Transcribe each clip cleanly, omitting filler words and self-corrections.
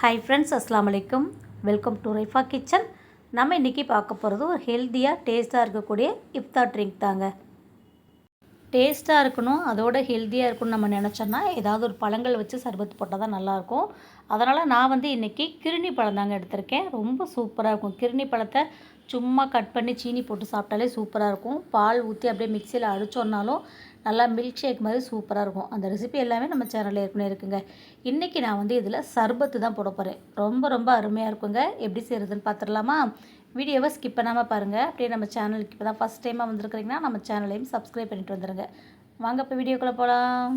Hi friends, அஸ்ஸலாமு அலைக்கும். Welcome to Raifa kitchen. நம்ம இன்றைக்கி பார்க்க போகிறது ஒரு ஹெல்த்தியாக டேஸ்ட்டாக இருக்கக்கூடிய இஃப்தார் ட்ரிங்க் தாங்க. டேஸ்ட்டாக இருக்கணும், அதோட ஹெல்த்தியாக இருக்கணும்னு நம்ம நினச்சோன்னா ஏதாவது ஒரு பழங்கள் வச்சு சர்பத் போட்டால் தான் நல்லாயிருக்கும். அதனால் நான் இன்றைக்கி கிருணி பழம் தாங்க எடுத்திருக்கேன். ரொம்ப சூப்பராக இருக்கும். கிருணி பழத்தை சும்மா கட் பண்ணி சீனி போட்டு சாப்பிட்டாலே சூப்பராக இருக்கும். பால் ஊற்றி அப்படியே மிக்சியில் அடித்தோன்னாலும் நல்லா மில்க் ஷேக் மாதிரி சூப்பராக இருக்கும். அந்த ரெசிபி எல்லாமே நம்ம சேனலில் ஏற்கனவே இருக்குங்க. இன்றைக்கி நான் இதில் சர்பத்து தான் போட போகிறேன். ரொம்ப ரொம்ப அருமையாக இருக்குங்க. எப்படி செய்கிறதுன்னு பார்த்துடலாமா? வீடியோவை ஸ்கிப் பண்ணாமல் பாருங்கள். அப்படியே நம்ம சேனலுக்கு இப்போ தான் ஃபஸ்ட் டைமாக வந்துருக்கிறீங்கன்னா நம்ம சேனலையும் சப்ஸ்கிரைப் பண்ணிட்டு வந்துடுங்க. வாங்க இப்போ வீடியோக்குள்ளே போகலாம்.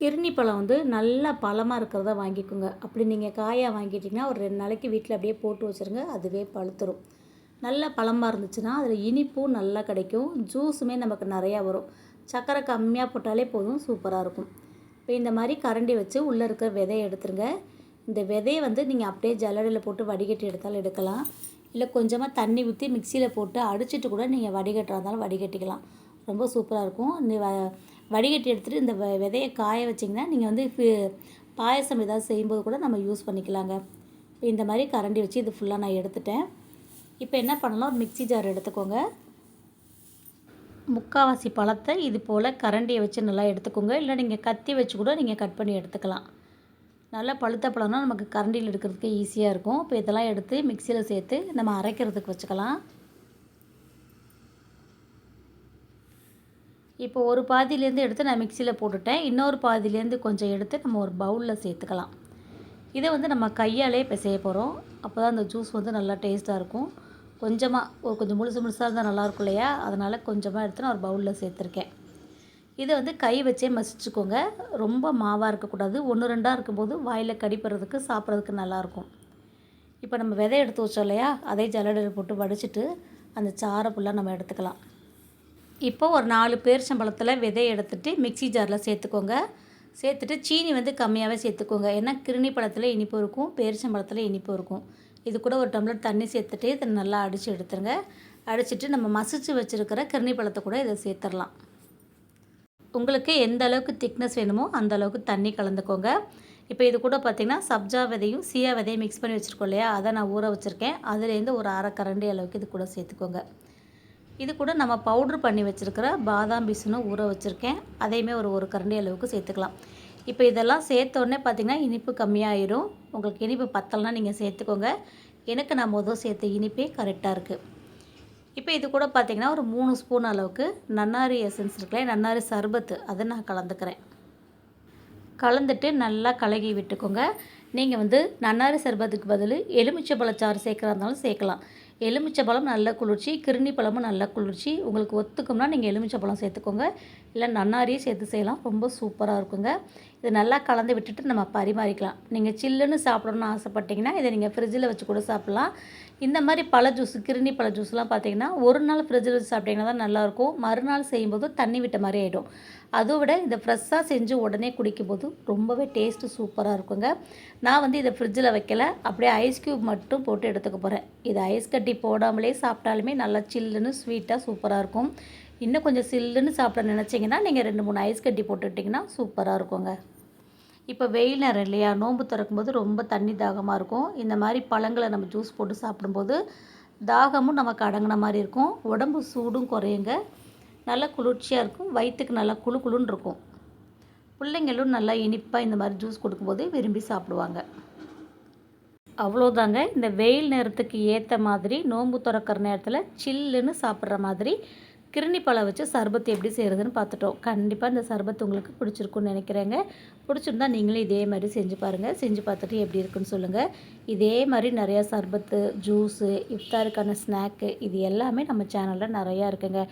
கிருணி பழம் நல்லா பழமாக இருக்கிறத வாங்கிக்கோங்க. அப்படி நீங்கள் காயாக வாங்கிட்டிங்கன்னா ஒரு 2 நாளைக்கு வீட்டில் அப்படியே போட்டு வச்சுருங்க. அதுவே பழுத்துரும். நல்ல பழமாக இருந்துச்சுன்னா அதில் இனிப்பும் நல்லா கிடைக்கும். ஜூஸுமே நமக்கு நிறையா வரும். சர்க்கரை கம்மியாக போட்டாலே போதும், சூப்பராக இருக்கும். இப்போ இந்த மாதிரி கரண்டி வச்சு உள்ளே இருக்கிற விதையை எடுத்துருங்க. இந்த விதையை நீங்கள் அப்படியே ஜல்லடையில் போட்டு வடிகட்டி எடுத்தாலும் எடுக்கலாம். இல்லை கொஞ்சமாக தண்ணி ஊற்றி மிக்சியில் போட்டு அடிச்சிட்டு கூட நீங்கள் வடிகட்டுறா இருந்தாலும் வடிகட்டிக்கலாம். ரொம்ப சூப்பராக இருக்கும். இந்த வடிகட்டி எடுத்துகிட்டு இந்த விதையை காய வச்சிங்கன்னா நீங்கள் பாயசம் ஏதாவது செய்யும்போது கூட நம்ம யூஸ் பண்ணிக்கலாங்க. இப்போ இந்த மாதிரி கரண்டி வச்சு இது ஃபுல்லாக நான் எடுத்துட்டேன். இப்போ என்ன பண்ணலாம், ஒரு மிக்சி ஜார் எடுத்துக்கோங்க. முக்கால்வாசி பழத்தை இது போல் கரண்டியை வச்சு நல்லா எடுத்துக்கோங்க. இல்லை நீங்கள் கத்தி வச்சு கூட நீங்கள் கட் பண்ணி எடுத்துக்கலாம். நல்லா பழுத்த பழம்னா நமக்கு கரண்டியில் எடுக்கிறதுக்கு ஈஸியாக இருக்கும். இப்போ இதெல்லாம் எடுத்து மிக்சியில் சேர்த்து நம்ம அரைக்கிறதுக்கு வச்சுக்கலாம். இப்போ ஒரு பாதியிலேருந்து எடுத்து நான் மிக்சியில் போட்டுட்டேன். இன்னொரு பாதியிலேருந்து கொஞ்சம் எடுத்து நம்ம ஒரு பவுலில் சேர்த்துக்கலாம். இதை நம்ம கையாலே பிசைய போகிறோம். அப்போ தான் அந்த ஜூஸ் நல்லா டேஸ்ட்டாக இருக்கும். கொஞ்சமாக கொஞ்சம் முழுசாக இருந்தால் நல்லாயிருக்கும் இல்லையா? அதனால் கொஞ்சமாக எடுத்து நான் ஒரு பவுலில் சேர்த்துருக்கேன். இதை கை வச்சே மசிச்சுக்கோங்க. ரொம்ப மாவாக இருக்கக்கூடாது. 1-2 இருக்கும்போது வாயில் கடிப்படுறதுக்கு சாப்பிட்றதுக்கு நல்லாயிருக்கும். இப்போ நம்ம விதை எடுத்து வச்சோம் இல்லையா? அதே ஜல்லடையில் போட்டு வடிச்சிட்டு அந்த சாறை ஃபுல்லாக நம்ம எடுத்துக்கலாம். இப்போ ஒரு 4 பேரிச்சம்பழத்தில் விதையை எடுத்துகிட்டு மிக்சி ஜாரில் சேர்த்துக்கோங்க. சேர்த்துட்டு சீனி கம்மியாகவே சேர்த்துக்கோங்க. ஏன்னா கிருணி பழத்தில் இனிப்பு இருக்கும், பேரிச்சம்பழத்தில் இனிப்பு இருக்கும். இது கூட ஒரு டம்ளர் தண்ணி சேர்த்துட்டு இதை நல்லா அடித்து எடுத்துருங்க. அடிச்சுட்டு நம்ம மசிச்சு வச்சுருக்கிற கிருணி பழத்தை கூட இதை சேர்த்துடலாம். உங்களுக்கு எந்த அளவுக்கு திக்னஸ் வேணுமோ அந்த அளவுக்கு தண்ணி கலந்துக்கோங்க. இப்போ இது கூட பார்த்திங்கன்னா சப்ஜா விதையும் சியா விதையும் மிக்ஸ் பண்ணி வச்சுருக்கோம் இல்லையா? அதை நான் ஊற வச்சுருக்கேன். அதுலேருந்து ஒரு 1/2 கரண்டி அளவுக்கு இது கூட சேர்த்துக்கோங்க. இது கூட நம்ம பவுட்ரு பண்ணி வச்சுருக்கிற பாதாம் பிசுனும் ஊற வச்சுருக்கேன். அதையுமே ஒரு கரண்டி அளவுக்கு சேர்த்துக்கலாம். இப்போ இதெல்லாம் சேர்த்தோடனே பார்த்திங்கன்னா இனிப்பு கம்மியாகிடும். உங்களுக்கு இனிப்பு பத்தலைனா நீங்கள் சேர்த்துக்கோங்க. எனக்கு நான் சேர்த்த இனிப்பே கரெக்டாக இருக்குது. இப்போ இது கூட பார்த்திங்கன்னா ஒரு 3 ஸ்பூன் அளவுக்கு நன்னாரி எசன்ஸ் இருக்குல்ல, நன்னாரி சர்பத்து, அதை நான் கலந்துக்கிறேன். கலந்துட்டு நல்லா கலகி விட்டுக்கோங்க. நீங்கள் நன்னாரி சர்பத்துக்கு பதில் எலுமிச்சைப்பழச்சாறு சேர்க்குறா இருந்தாலும் சேர்க்கலாம். எலுமிச்சைப்பழம் நல்ல குளிர்ச்சி, கிருணி பழமும் நல்ல குளிர்ச்சி. உங்களுக்கு ஒத்துக்கும்னா நீங்கள் எலுமிச்சைப்பழம் சேர்த்துக்கோங்க. இல்லை நன்னாரியும் சேர்த்து செய்யலாம். ரொம்ப சூப்பராக இருக்குங்க. இது நல்லா கலந்து விட்டுட்டு நம்ம பரிமாறிக்கலாம். நீங்கள் சில்லுன்னு சாப்பிடணுன்னு ஆசைப்பட்டிங்கன்னா இதை நீங்கள் ஃப்ரிட்ஜில் வச்சு கூட சாப்பிட்லாம். இந்த மாதிரி பழ ஜூஸ், கிருணி பழ ஜூஸ்லாம் பார்த்திங்கன்னா ஒரு நாள் ஃப்ரிட்ஜில் வச்சு சாப்பிட்டிங்கன்னா தான் நல்லாயிருக்கும். மறுநாள் செய்யும்போது தண்ணி விட்ட மாதிரி ஆகிடும். அதை விட இதை ஃப்ரெஷ்ஷாக செஞ்சு உடனே குடிக்கும்போது ரொம்பவே டேஸ்ட்டு சூப்பராக இருக்குங்க. நான் இதை ஃப்ரிட்ஜில் வைக்கல, அப்படியே ஐஸ் க்யூப் மட்டும் போட்டு எடுத்துக்க போகிறேன். இது ஐஸ் கட்டி போடாமலே சாப்பிட்டாலுமே நல்லா சில்லுன்னு ஸ்வீட்டாக சூப்பராக இருக்கும். இன்னும் கொஞ்சம் சில்லுன்னு சாப்பிட நினச்சிங்கன்னா நீங்கள் 2-3 ஐஸ் கட்டி போட்டுட்டிங்கன்னா சூப்பராக இருக்குங்க. இப்போ வெயில் நேரம் இல்லையா? நோன்பு திறக்கும்போது ரொம்ப தண்ணி தாகமாக இருக்கும். இந்த மாதிரி பழங்களை நம்ம ஜூஸ் போட்டு சாப்பிடும்போது தாகமும் நமக்கு அடங்கின மாதிரி இருக்கும். உடம்பு சூடும் குறையுங்க. நல்லா குளிர்ச்சியாக இருக்கும். வயிற்றுக்கு நல்லா குளுன்னு இருக்கும். பிள்ளைங்களும் நல்லா இனிப்பாக இந்த மாதிரி ஜூஸ் கொடுக்கும்போது விரும்பி சாப்பிடுவாங்க. அவ்வளோதாங்க. இந்த வெயில் நேரத்துக்கு ஏற்ற மாதிரி நோன்பு திறக்கிற நேரத்தில் சில்லுன்னு சாப்பிட்ற மாதிரி கிருணி பழம் வச்சு சர்பத்து எப்படி செய்கிறதுன்னு பார்த்துட்டோம். கண்டிப்பாக இந்த சர்பத்து உங்களுக்கு பிடிச்சிருக்குன்னு நினைக்கிறேங்க. பிடிச்சிருந்தா நீங்களும் இதே மாதிரி செஞ்சு பாருங்கள். செஞ்சு பார்த்துட்டு எப்படி இருக்குன்னு சொல்லுங்கள். இதே மாதிரி நிறையா சர்பத்து, ஜூஸு, இஃப்தாருக்கான ஸ்நாக்கு இது எல்லாமே நம்ம சேனலில் நிறையா இருக்குங்க.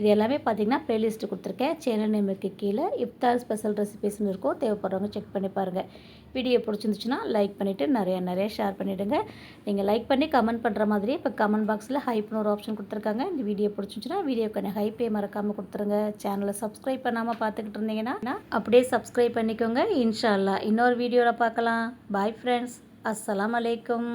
இது எல்லாமே பார்த்திங்கன்னா ப்ளேலிஸ்ட்டு கொடுத்துருக்கேன். சேனல் நேமுக்கு கீழே இஃப்தார் ஸ்பெஷல் ரெசிபீஸ்னு இருக்கும். தேவைப்படுறவங்க செக் பண்ணி பாருங்கள். வீடியோ பிடிச்சிருந்துச்சுன்னா லைக் பண்ணிவிட்டு நிறைய ஷேர் பண்ணிவிடுங்க. நீங்கள் லைக் பண்ணி கமெண்ட் பண்ணுற மாதிரி இப்போ கமெண்ட் பாக்ஸில் ஹைப்னு ஒரு ஆப்ஷன் கொடுத்துருக்காங்க. இந்த வீடியோ பிடிச்சிருந்துச்சுன்னா வீடியோக்கான ஹைப்பே மறக்காமல் கொடுத்துருங்க. சேனலை சப்ஸ்கிரைப் பண்ணாமல் பார்த்துக்கிட்டு இருந்தீங்கன்னா அப்படியே சப்ஸ்கிரைப் பண்ணிக்கோங்க. இன்ஷா அல்லாஹ் இன்னொரு வீடியோவில் பார்க்கலாம். பாய் ஃப்ரெண்ட்ஸ், அஸ்ஸலாமு அலைக்கும்.